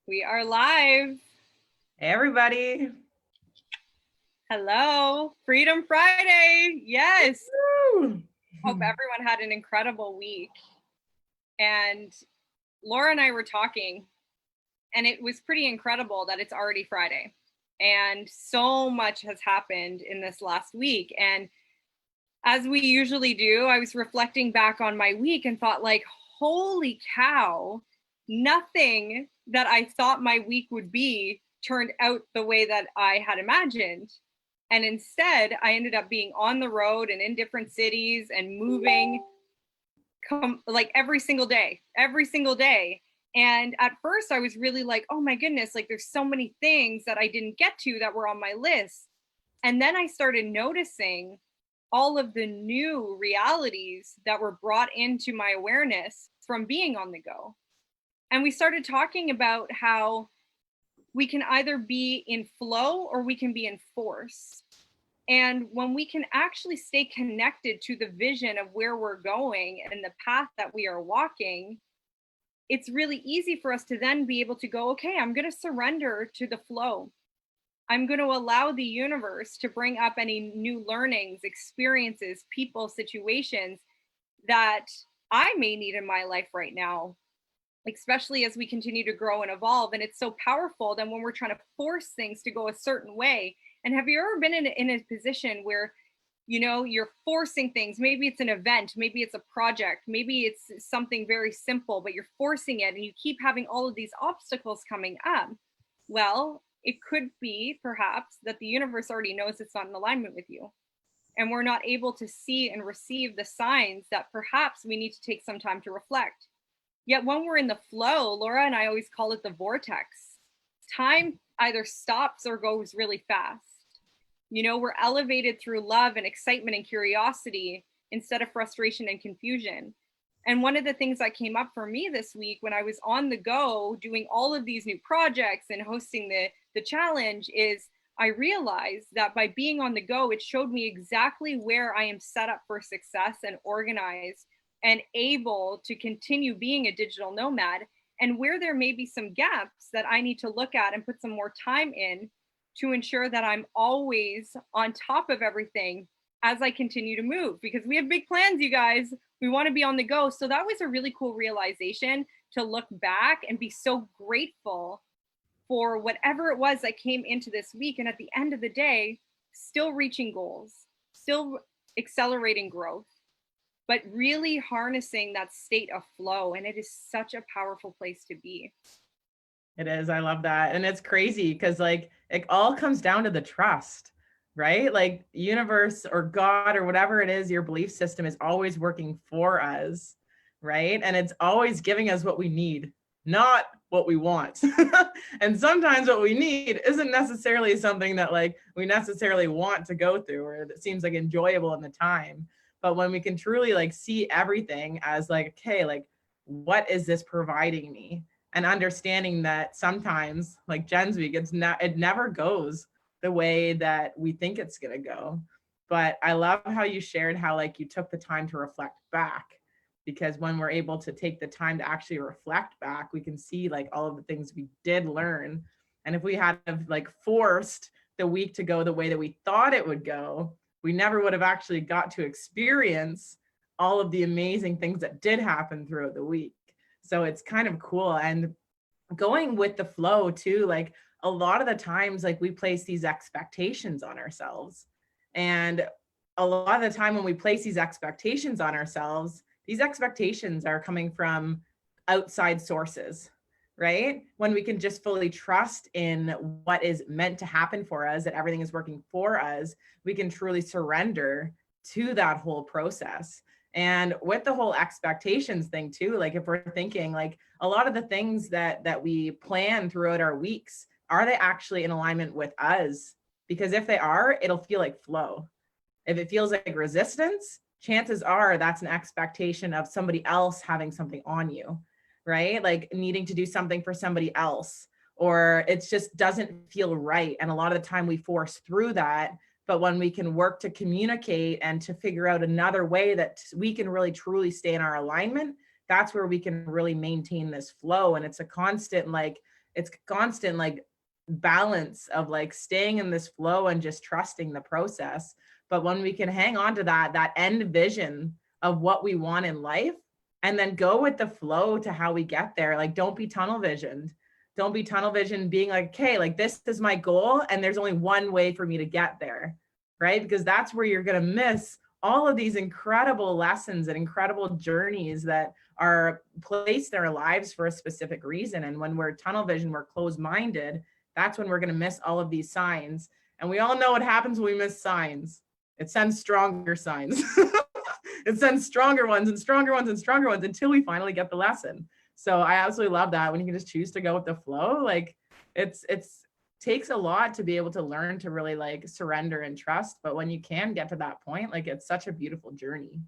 We are live. Hey, everybody. Hello. Freedom Friday. Yes. Woo! Hope everyone had an incredible week. And Laura and I were talking, and it was pretty incredible that it's already Friday. And so much has happened in this last week. And as we usually do, I was reflecting back on my week and thought, like, holy cow, nothing that I thought my week would be turned out the way that I had imagined. And instead, I ended up being on the road and in different cities and moving like every single day. And at first, I was really like, oh my goodness, like there's so many things that I didn't get to that were on my list. And then I started noticing all of the new realities that were brought into my awareness from being on the go. And we started talking about how we can either be in flow or we can be in force. And when we can actually stay connected to the vision of where we're going and the path that we are walking, it's really easy for us to then be able to go, okay, I'm going to surrender to the flow. I'm going to allow the universe to bring up any new learnings, experiences, people, situations that I may need in my life right now, especially as we continue to grow and evolve. And it's so powerful that when we're trying to force things to go a certain way. And have you ever been in a position where, you know, you're forcing things? Maybe it's an event, maybe it's a project, maybe it's something very simple, but you're forcing it and you keep having all of these obstacles coming up. Well, it could be perhaps that the universe already knows it's not in alignment with you. And we're not able to see and receive the signs that perhaps we need to take some time to reflect. Yet when we're in the flow, Laura and I always call it the vortex. Time either stops or goes really fast. You know, we're elevated through love and excitement and curiosity instead of frustration and confusion. And one of the things that came up for me this week when I was on the go doing all of these new projects and hosting the challenge is I realized that by being on the go, it showed me exactly where I am set up for success and organized and able to continue being a digital nomad, and where there may be some gaps that I need to look at and put some more time in to ensure that I'm always on top of everything as I continue to move, because we have big plans, you guys. We want to be on the go. So that was a really cool realization to look back and be so grateful for whatever it was that came into this week. And at the end of the day, still reaching goals, still accelerating growth, but really harnessing that state of flow. And it is such a powerful place to be. It is. I love that. And it's crazy because like it all comes down to the trust, right? Like universe or God or whatever it is, your belief system is always working for us, right? And it's always giving us what we need, not what we want. And sometimes what we need isn't necessarily something that like we necessarily want to go through or that seems like enjoyable in the time. But when we can truly like see everything as like, okay, like what is this providing me? And understanding that sometimes, like Jen's week, it never goes the way that we think it's gonna go. But I love how you shared how like you took the time to reflect back, because when we're able to take the time to actually reflect back, we can see like all of the things we did learn. And if we had like forced the week to go the way that we thought it would go, we never would have actually got to experience all of the amazing things that did happen throughout the week. So it's kind of cool. And going with the flow too, like a lot of the times, like we place these expectations on ourselves. And a lot of the time when we place these expectations on ourselves, these expectations are coming from outside sources, right? When we can just fully trust in what is meant to happen for us, that everything is working for us, we can truly surrender to that whole process. And with the whole expectations thing too, like if we're thinking like a lot of the things that we plan throughout our weeks, are they actually in alignment with us? Because if they are, it'll feel like flow. If it feels like resistance, chances are that's an expectation of somebody else having something on you, right? Like needing to do something for somebody else, or it just doesn't feel right. And a lot of the time we force through that. But when we can work to communicate and to figure out another way that we can really truly stay in our alignment, that's where we can really maintain this flow. And it's a constant like it's constant like balance of like staying in this flow and just trusting the process. But when we can hang on to that end vision of what we want in life, and then go with the flow to how we get there, like don't be tunnel visioned. Don't be tunnel vision being like, okay, like this is my goal and there's only one way for me to get there, right? Because that's where you're going to miss all of these incredible lessons and incredible journeys that are placed in our lives for a specific reason. And when we're tunnel vision, we're closed minded, that's when we're going to miss all of these signs. And we all know what happens when we miss signs. It sends stronger signs. It sends stronger ones and stronger ones and stronger ones until we finally get the lesson. So I absolutely love that when you can just choose to go with the flow. Like it's takes a lot to be able to learn to really like surrender and trust. But when you can get to that point, like it's such a beautiful journey.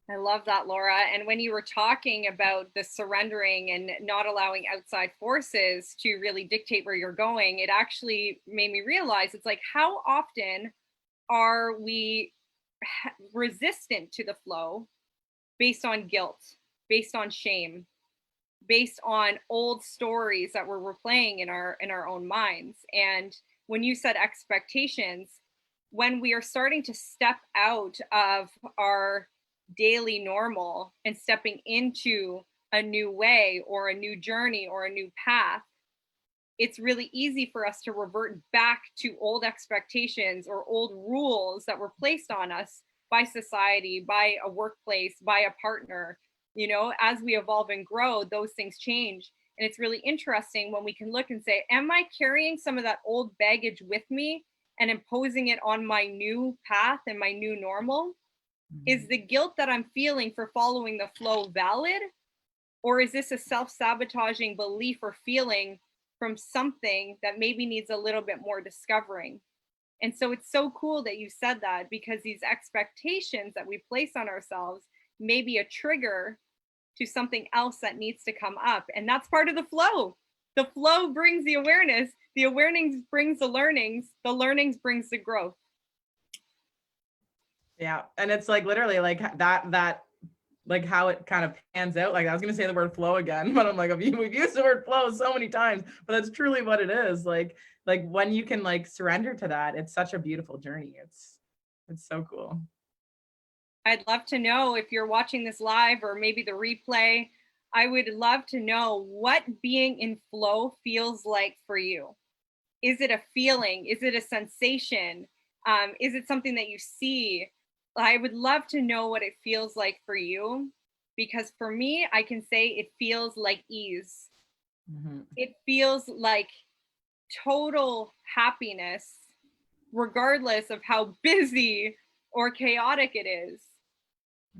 I love that, Laura. And when you were talking about the surrendering and not allowing outside forces to really dictate where you're going, it actually made me realize it's like, how often are we resistant to the flow based on guilt, based on shame, based on old stories that we're replaying in our own minds? And when you said expectations, when we are starting to step out of our daily normal and stepping into a new way or a new journey or a new path, it's really easy for us to revert back to old expectations or old rules that were placed on us by society, by a workplace, by a partner. You know, as we evolve and grow, those things change. And it's really interesting when we can look and say, am I carrying some of that old baggage with me and imposing it on my new path and my new normal? Is the guilt that I'm feeling for following the flow valid? Or is this a self-sabotaging belief or feeling from something that maybe needs a little bit more discovering? And so it's so cool that you said that, because these expectations that we place on ourselves may be a trigger to something else that needs to come up. And that's part of the flow. The flow brings the awareness brings the learnings brings the growth. Yeah. And it's like literally like that like how it kind of pans out. Like I was going to say the word flow again, but I'm like, we've used the word flow so many times, but that's truly what it is. Like when you can like surrender to that, it's such a beautiful journey. It's so cool. I'd love to know, if you're watching this live or maybe the replay, I would love to know what being in flow feels like for you. Is it a feeling? Is it a sensation? Is it something that you see? I would love to know what it feels like for you, because for me, I can say it feels like ease. Mm-hmm. It feels like total happiness, regardless of how busy or chaotic it is.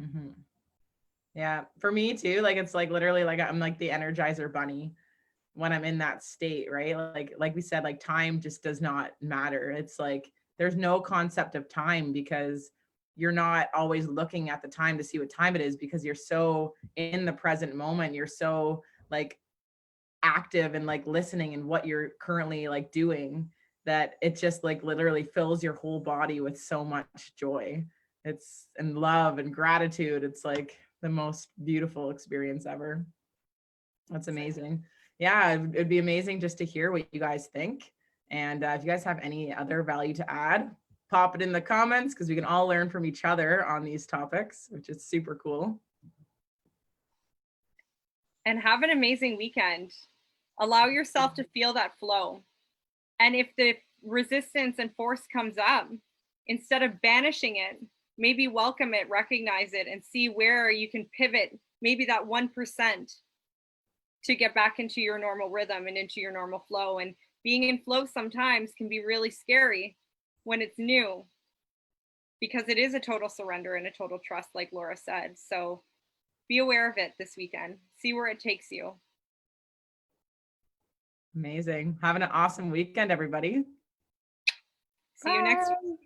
Mm-hmm. Yeah, for me too. Like it's like literally like I'm like the Energizer bunny when I'm in that state, right? Like we said, like time just does not matter. It's like there's no concept of time, because you're not always looking at the time to see what time it is, because you're so in the present moment. You're so like active and like listening in what you're currently like doing, that it just like literally fills your whole body with so much joy. It's and love and gratitude. It's like the most beautiful experience ever. That's amazing. Yeah, it'd be amazing just to hear what you guys think. And if you guys have any other value to add, pop it in the comments, because we can all learn from each other on these topics, which is super cool. And have an amazing weekend. Allow yourself to feel that flow. And if the resistance and force comes up, instead of banishing it, maybe welcome it, recognize it, and see where you can pivot, maybe that 1%, to get back into your normal rhythm and into your normal flow. And being in flow sometimes can be really scary when it's new, because it is a total surrender and a total trust, like Laura said. So be aware of it this weekend. See where it takes you. Amazing. Having an awesome weekend, everybody. See you next week.